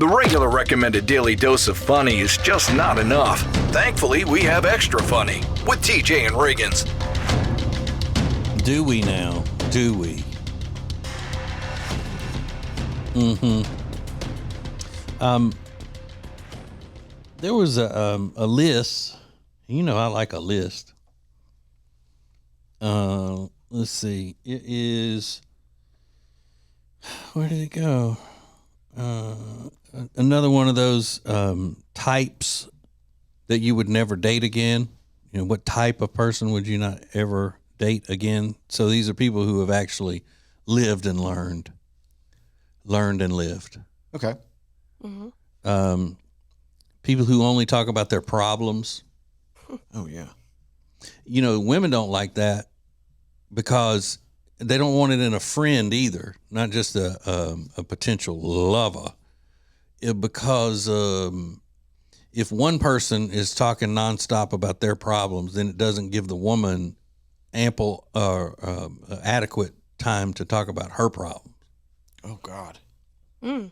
The regular recommended daily dose of funny is just not enough. Thankfully, we have extra funny with TJ and Riggins. Do we now? Do we? There was a list. You know, I like a list. Let's see. It is. Where did it go? Another one of those types that you would never date again. You know, what type of person would you not ever date again? So these are people who have actually lived and learned and lived. Okay. People who only talk about their problems. Oh, yeah. You know, women don't like that because they don't want it in a friend either, not just a potential lover. Because if one person is talking nonstop about their problems, then it doesn't give the woman ample or adequate time to talk about her problems. Oh, God. That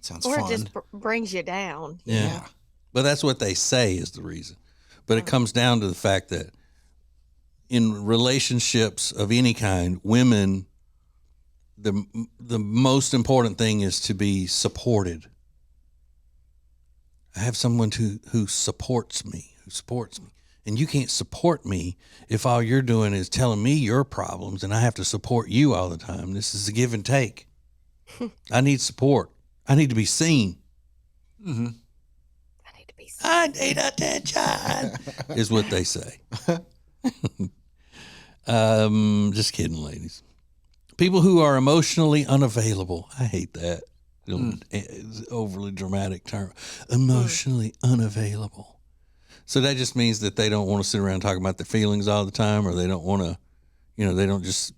sounds or fun. it just brings you down. Yeah. But that's what they say is the reason. But it comes down to the fact that in relationships of any kind, women, the most important thing is to be supported. I have someone who supports me. And you can't support me if all you're doing is telling me your problems and I have to support you all the time. This is a give and take. I need support. I need to be seen. Mm-hmm. I need to be. I need attention, is what they say. Just kidding, ladies. People who are emotionally unavailable. I hate that. It's an overly dramatic term. Emotionally unavailable. So that just means that they don't want to sit around talking about their feelings all the time, or they don't want to, they don't just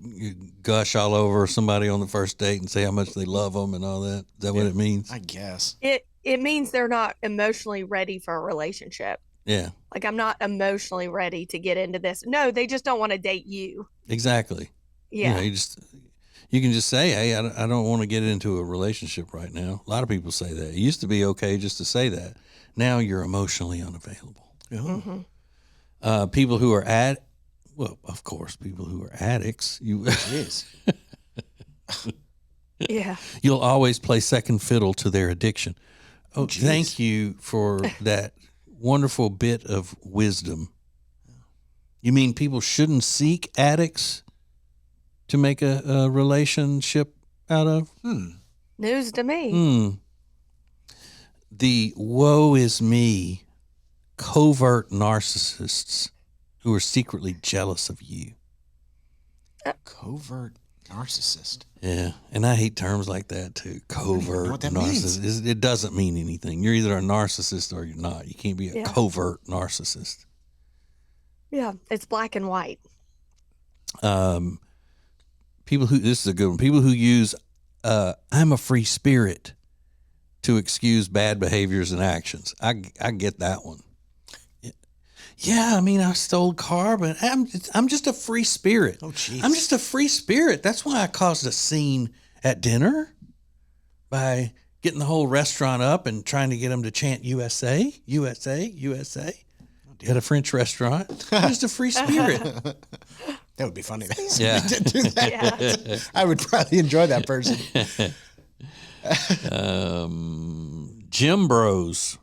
gush all over somebody on the first date and say how much they love them and all that. Is that what it means? I guess. It means they're not emotionally ready for a relationship. Yeah. Like, I'm not emotionally ready to get into this. No, they just don't want to date you. Exactly. Yeah. You can just say, hey, I don't want to get into a relationship right now. A lot of people say that. It used to be okay just to say that. Now you're emotionally unavailable. Oh. People who are of course, people who are addicts. Jeez. Yeah. You'll always play second fiddle to their addiction. Oh, Jeez. Thank you for that wonderful bit of wisdom. You mean people shouldn't seek addicts to make a relationship out of? News to me. The woe is me covert narcissists who are secretly jealous of you. Covert narcissist. Yeah, and I hate terms like that too. Covert what that narcissist. It doesn't mean anything. You're either a narcissist or you're not. You can't be a covert narcissist. Yeah. It's black and white. This is a good one. People who use I'm a free spirit to excuse bad behaviors and actions. I get that one. Yeah, I mean, I stole a car, but I'm just a free spirit. Oh, jeez. I'm just a free spirit. That's why I caused a scene at dinner by getting the whole restaurant up and trying to get them to chant USA, USA, USA at a French restaurant. I'm just a free spirit. That would be funny. Yeah. Did do that. Yeah. I would probably enjoy that person. Gym bros.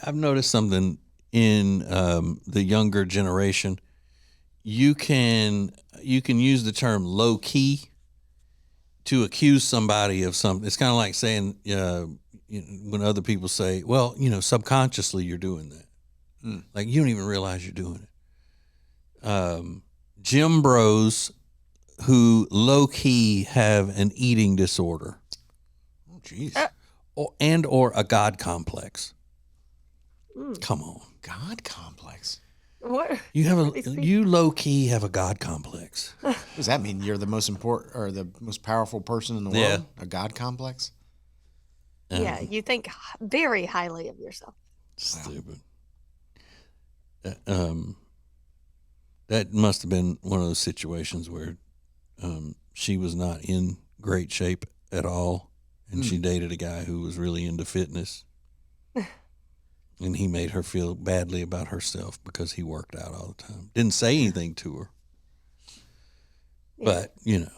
I've noticed something in the younger generation. You can use the term low key to accuse somebody of something. It's kind of like saying when other people say, "Well, subconsciously you're doing that." Like you don't even realize you're doing it. Gym bros who low key have an eating disorder. Oh, jeez. Or a God complex. Come on. God complex. What? You low key have a God complex. Does that mean you're the most important or the most powerful person in the world? Yeah. A God complex? Yeah. You think very highly of yourself. Stupid. That must have been one of those situations where she was not in great shape at all, and she dated a guy who was really into fitness. And he made her feel badly about herself because he worked out all the time. Didn't say anything to her. But,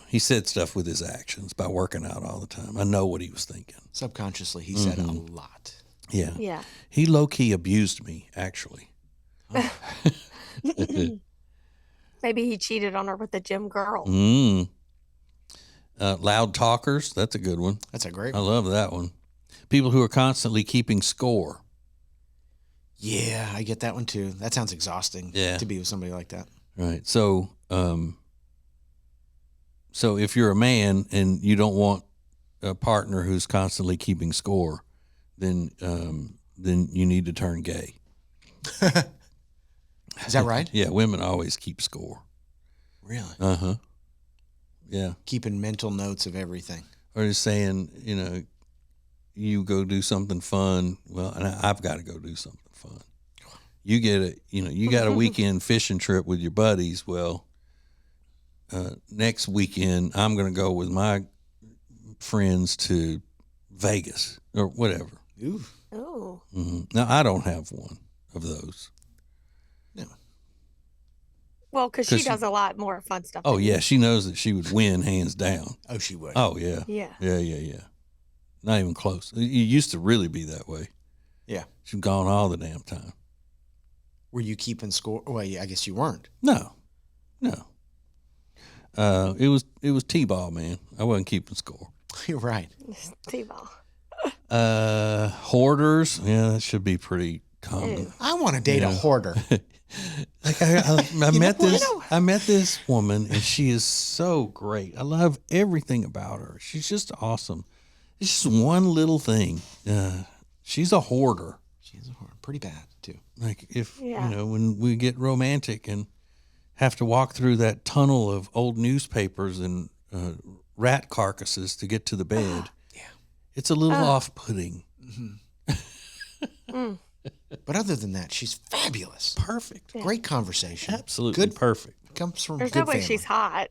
he said stuff with his actions by working out all the time. I know what he was thinking. Subconsciously, he said a lot. Yeah. Yeah. He low-key abused me, actually. Maybe he cheated on her with the gym girl. Loud talkers, that's a good one. That's a great I one. love that one. People who are constantly keeping score. Yeah, I get that one too. That sounds exhausting Yeah. to be with somebody like that. Right. So, so if you're a man and you don't want a partner who's constantly keeping score, then you need to turn gay. Is that right? Yeah, women always keep score. Really? Uh-huh. Yeah. Keeping mental notes of everything. Or just saying, you go do something fun. Well, and I've got to go do something fun. You get you got a weekend fishing trip with your buddies. Well, next weekend I'm going to go with my friends to Vegas or whatever. Ooh. Oh. Now I don't have one of those. No. Well, because she does a lot more fun stuff. Oh than yeah, you. she knows that she would win hands down. Oh, she would. Oh yeah. Yeah. Yeah. Not even close. It used to really be that way. Yeah. She's gone all the damn time. Were you keeping score? Well, yeah, I guess you weren't. No. It was T-ball, man. I wasn't keeping score. You're right. T-ball. Hoarders, yeah, that should be pretty common. Ew. I want to date a hoarder. Like I met this woman, and she is so great. I love everything about her. She's just awesome. It's just one little thing. She's a hoarder. She's a hoarder. Pretty bad, too. Like if Yeah. when we get romantic and have to walk through that tunnel of old newspapers and rat carcasses to get to the bed. Yeah. It's a little off-putting. But other than that, she's fabulous. Perfect. Great conversation. Absolutely Good. perfect. Comes from There's good no way family. she's hot.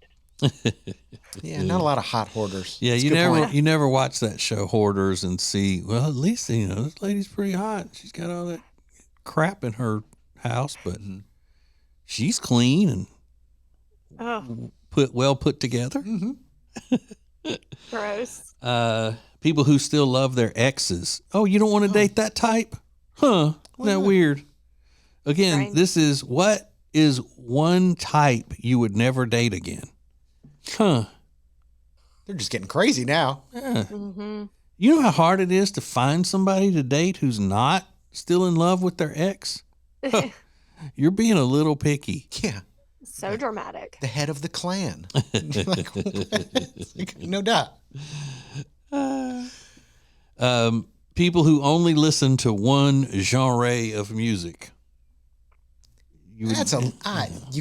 Yeah, not a lot of hot hoarders. Yeah, That's a you good never point. you never watch that show Hoarders and see, well, at least this lady's pretty hot. She's got all that crap in her house, but she's clean and Oh, put together. gross. People who still love their exes. Oh, you don't want to date that type? Huh. Isn't that weird? Again, Strange. this is what is one type you would never date again? Huh. They're just getting crazy now. Yeah. Mm-hmm. You know how hard it is to find somebody to date who's not still in love with their ex? You're being a little picky. Yeah. So dramatic. The head of the clan. Like, what? No doubt. People who only listen to one genre of music. You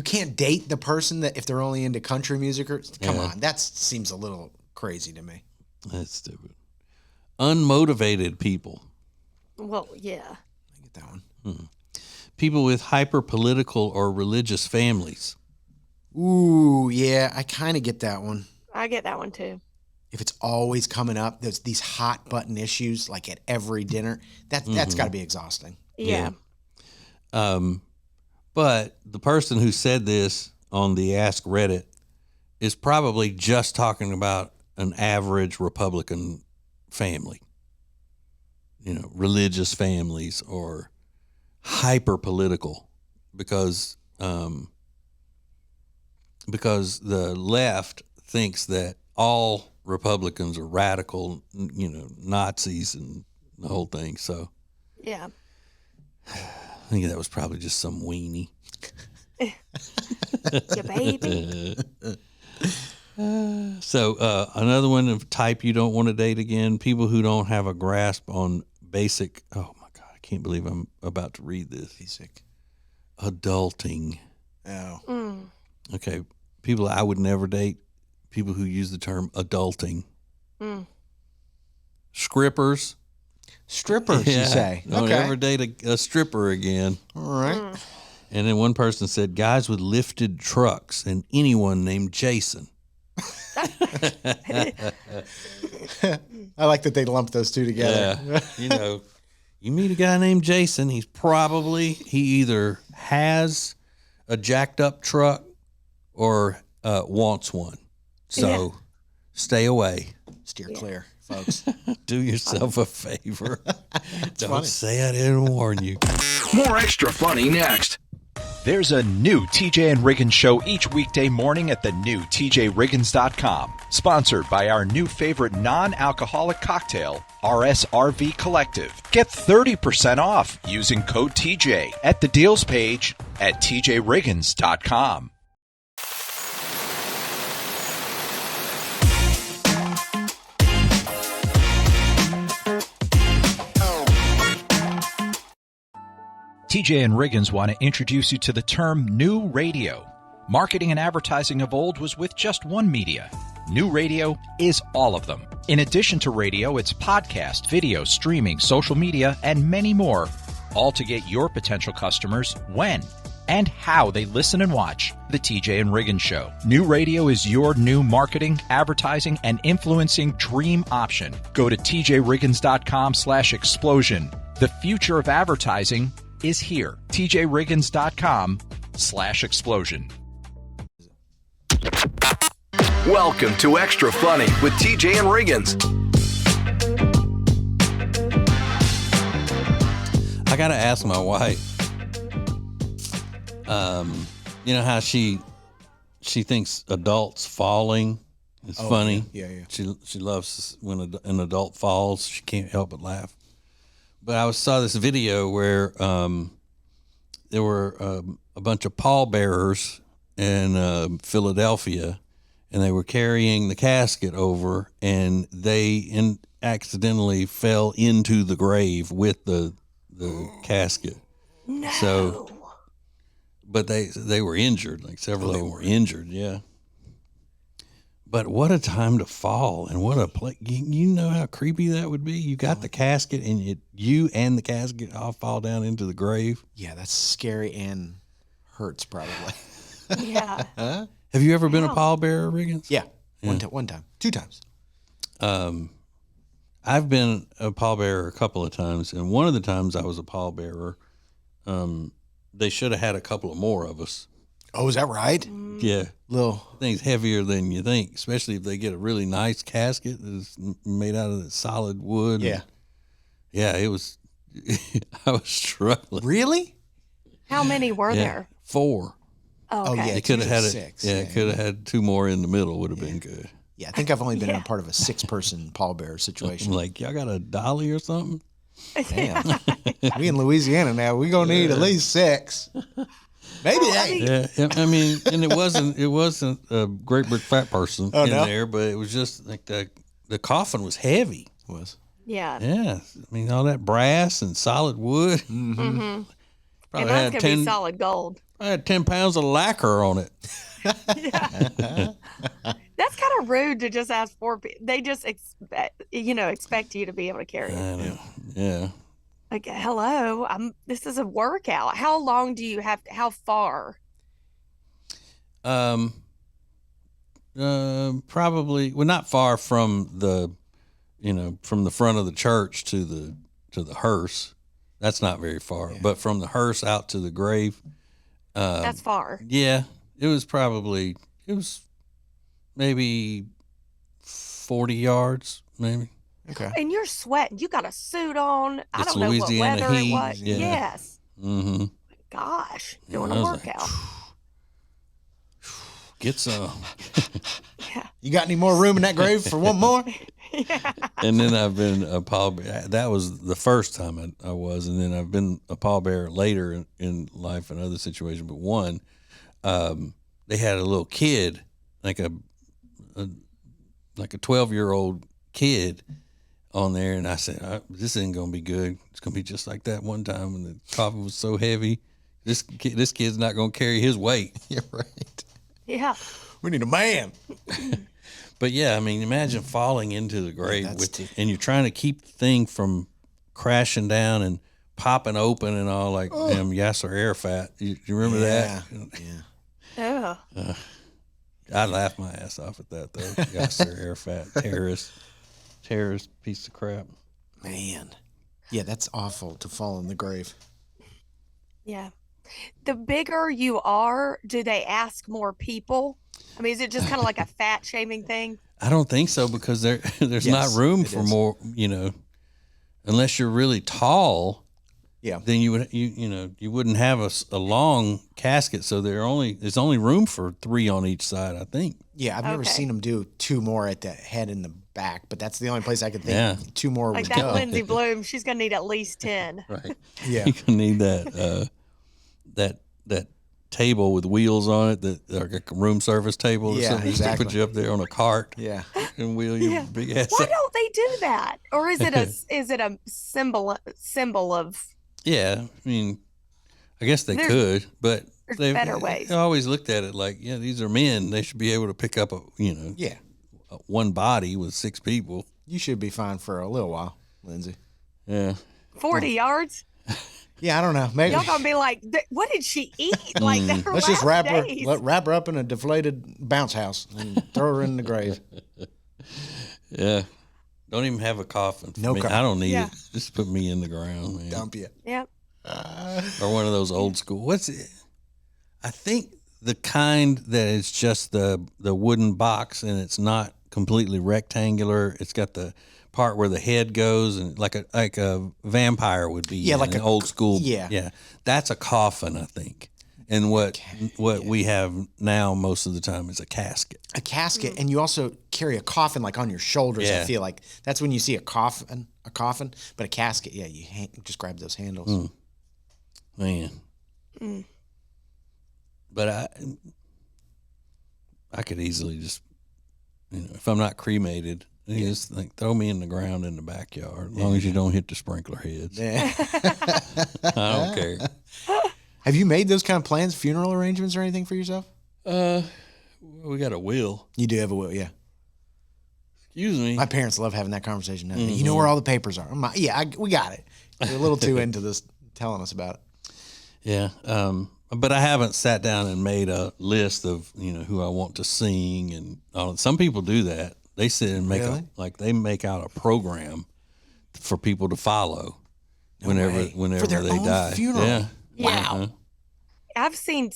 can't date the person that if they're only into country music or come on, that seems a little crazy to me. That's stupid. Unmotivated people. Well, yeah. I get that one. People with hyper political or religious families. Ooh, yeah, I kind of get that one. I get that one too. If it's always coming up, there's these hot button issues like at every dinner. That's got to be exhausting. Yeah. But the person who said this on the Ask Reddit is probably just talking about an average Republican family. Religious families or hyper political because the left thinks that all Republicans are radical, Nazis and the whole thing. So Yeah. I think that was probably just some weenie. Yeah, baby. So another one of type you don't want to date again, people who don't have a grasp on basic, oh my God, I can't believe I'm about to read this. Basic. Adulting. Oh. Mm. Okay, people I would never date, people who use the term adulting. Mm. Strippers. Strippers, you say? Don't ever date a stripper again. All right. And then one person said, guys with lifted trucks and anyone named Jason. I like that they lump those two together. Yeah. You meet a guy named Jason, he either has a jacked up truck or wants one. So stay away. Steer clear, folks. Do yourself a favor. Don't funny. say I didn't warn you. More Extra Funny next. There's a new TJ and Riggins show each weekday morning at the new TJRiggins.com. Sponsored by our new favorite non-alcoholic cocktail, RSRV Collective. Get 30% off using code TJ at the deals page at TJRiggins.com. TJ and Riggins want to introduce you to the term new radio. Marketing and advertising of old was with just one media. New radio is all of them. In addition to radio, it's podcast, video, streaming, social media, and many more, all to get your potential customers when and how they listen and watch the TJ and Riggins Show. New radio is your new marketing, advertising, and influencing dream option. Go to tjriggins.com/explosion. The future of advertising is here. tjriggins.com/explosion. Welcome to Extra Funny with TJ and Riggins. I got to ask my wife, you know how she thinks adults falling is funny. Yeah. She loves when an adult falls. She can't help but laugh. But I saw this video where there were a bunch of pallbearers in Philadelphia, and they were carrying the casket over, and they accidentally fell into the grave with the casket. No. So, but they were injured. Like several of them were injured. Yeah. But what a time to fall, and what a place. You know how creepy that would be? You got the casket, and you and the casket all fall down into the grave. Yeah, that's scary and hurts probably. Yeah. Have you ever been a pallbearer, Riggins? Yeah. One time. 2 times. I've been a pallbearer a couple of times, and one of the times I was a pallbearer, they should have had a couple of more of us. Oh, is that right? Yeah. Little Things heavier than you think, especially if they get a really nice casket that's made out of solid wood. Yeah. Yeah, it was, I was struggling. Really? How many were Yeah. there? 4. Oh, okay. yeah. They could have had 6. it could have had 2 more in the middle, would have been good. Yeah, I think I've only been in a part of a 6-person pallbearer situation. I'm like, y'all got a dolly or something? Damn. We in Louisiana now. We gonna need at least 6. Maybe 8. Yeah, I mean, and it wasn't a great big fat person in there, but it was just like the coffin was heavy. It was. Yeah. Yeah, I mean all that brass and solid wood. Mm-hmm. Probably And had that's going to be solid gold. I had 10 pounds of lacquer on it. That's kind of rude to just ask for. They just expect you to be able to carry it. I know. Yeah. Like, hello, this is a workout. How long do you have? How far? Probably not far from the front of the church to the hearse. That's not very far, but from the hearse out to the grave. That's far. Yeah, it was maybe 40 yards, maybe. Okay. And you're sweating. You got a suit on. I It's don't know Louisiana what weather heat. it was. Yeah. Yes. Mm-hmm. Gosh, doing I a was like, workout. Get some. You got any more room in that grave for one more? And then I've been a pallbearer. That was the first time I was, and then I've been a pallbearer later in life in other situations. But one, they had a little kid, like a 12-year-old kid on there, and I said, "This isn't gonna be good. It's gonna be just like that one time when the coffin was so heavy. This kid's not gonna carry his weight." You're right. Yeah. We need a man. But yeah, I mean, imagine falling into the grave that's and you're trying to keep the thing from crashing down and popping open and all like Yasser Arafat. You remember that? Yeah. Oh. I laughed my ass off at that though. Yasser Arafat, terrorist piece of crap. Man. Yeah, that's awful to fall in the grave. Yeah. The bigger you are, do they ask more people? I mean, is it just kind of like a fat shaming thing? I don't think so because there's Yes, not room it for is. more. Unless you're really tall. Yeah. Then you wouldn't have a long casket, so there's only room for 3 on each side, I think. Yeah, I've never Okay. seen them do 2 more at the head and the back, but that's the only place I could think Yeah. 2 more Like would that go. Lindsay Bloom, she's going to need at least 10. Right. Yeah. You can need that that table with wheels on it, that like a room service table or Yeah, something. Just to exactly. put you up there on a cart Yeah. and wheel your Yeah. big ass. Why up. don't they do that? Or is it a symbol of Yeah, I mean, I guess they There's- could, but there's they better ways. I always looked at it like, yeah, these are men. They should be able to pick up Yeah. one body with 6 people. You should be fine for a little while, Lindsay. Yeah. 40 yards? Yeah, I don't know. Maybe Y'all gonna be like, what did she eat? Like that her let's just last wrap days. her up in a deflated bounce house and throw her in the grave. Yeah. Don't even have a coffin. For No me. coffin. I don't need Yeah. it. Just put me in the ground, man. Dump you. Yep. Or one of those old school. What's it? I think the kind that is just the wooden box and it's not completely rectangular. It's got the part where the head goes and like a vampire would be. Yeah, in like an a- old school. yeah. Yeah. That's a coffin, I think. And what we have now most of the time is a casket. A casket, and you also carry a coffin like on your shoulders. I Yeah. feel like that's when you see a coffin. But a casket, yeah, you just grab those handles. Man. But I could easily just, if I'm not cremated, just like throw me in the ground in the backyard, as long as you don't hit the sprinkler heads. Yeah. I don't care. Have you made those kind of plans, funeral arrangements or anything for yourself? We got a will. You do have a will, yeah. Excuse me. My parents love having that conversation. Now. You know where all the papers are. We got it. You're a little too into this, telling us about it. Yeah. But I haven't sat down and made a list of, who I want to sing and all. Some people do that. They sit and make Really? they make out a program for people to follow whenever way. For their they own die. funeral? Yeah. Wow. Uh-huh. I've seen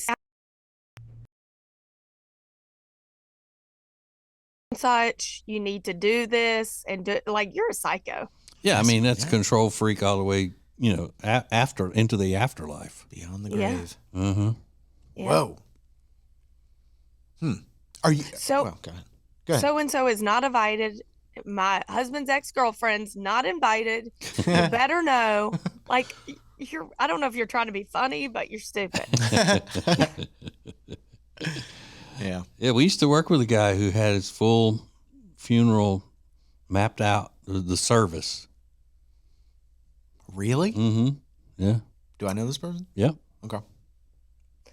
such, you need to do this and do like you're a psycho. Yeah, I mean that's control freak all the way, after into the afterlife. Beyond the Yeah. grave. Mm-hmm. Yeah. Whoa. Are you? So- well, go ahead. Go ahead. So and so is not invited. My husband's ex-girlfriend's not invited. You better know. Like I don't know if you're trying to be funny, but you're stupid. Yeah. Yeah, we used to work with a guy who had his full funeral mapped out, the service. Really? Mm-hmm. Yeah. Do I know this person? Yep. Okay.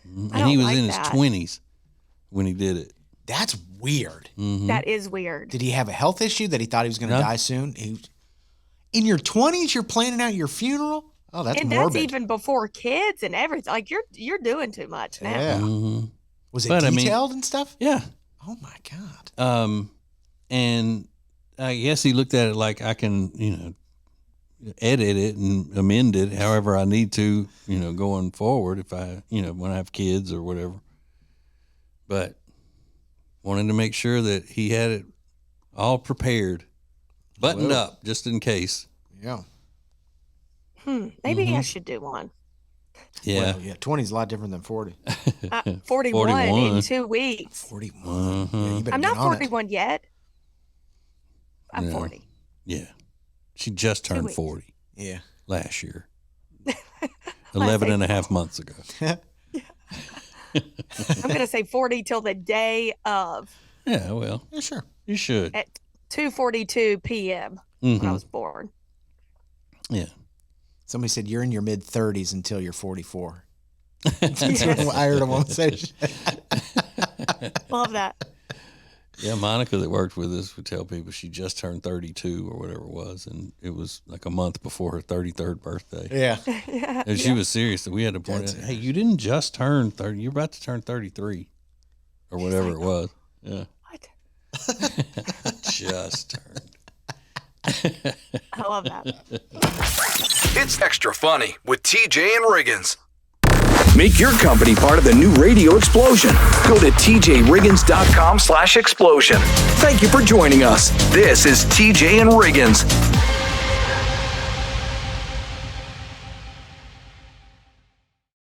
Mhm. I And he don't was like in his that. 20s when he did it. That's weird. Mm-hmm. That is weird. Did he have a health issue that he thought he was going to No. die soon? In your 20s, you're planning out your funeral? Oh, that's and morbid. that's even before kids and everything. Like you're doing too much now. Yeah. Mm-hmm. Was it But, I mean- detailed and stuff? Yeah. Oh my God. And I guess he looked at it like I can, edit it and amend it however I need to, going forward if I, when I have kids or whatever. But wanted to make sure that he had it all prepared, buttoned Well. up just in case. Yeah. Maybe I should do one. Yeah. Well, yeah. 20 is a lot different than 40. 41 in 41. 2 weeks. 41. Uh-huh. Yeah, you better I'm get not on it. 41 yet. I'm Yeah. 40. Yeah. She just turned weeks. 40 Yeah. last year. 11 and a half months ago. I'm going to say 40 till the day of Yeah, well, Yeah, sure. you should. at 2:42 p.m. when I Mhm. was born. Yeah. Somebody said you're in your mid 30s until you're 44. That's what I heard a woman say. Love that. Yeah, Monica that worked with us would tell people she just turned 32 or whatever it was, and it was like a month before her 33rd birthday. Yeah. And she was serious. We had to point out, hey, you didn't just turn 30. You're about to turn 33 or whatever it was. Yeah. What? Just turned. I love that. It's Extra Funny with TJ and Riggins. Make your company part of the new radio explosion. Go to tjriggins.com/explosion. Thank you for joining us. This is TJ and Riggins.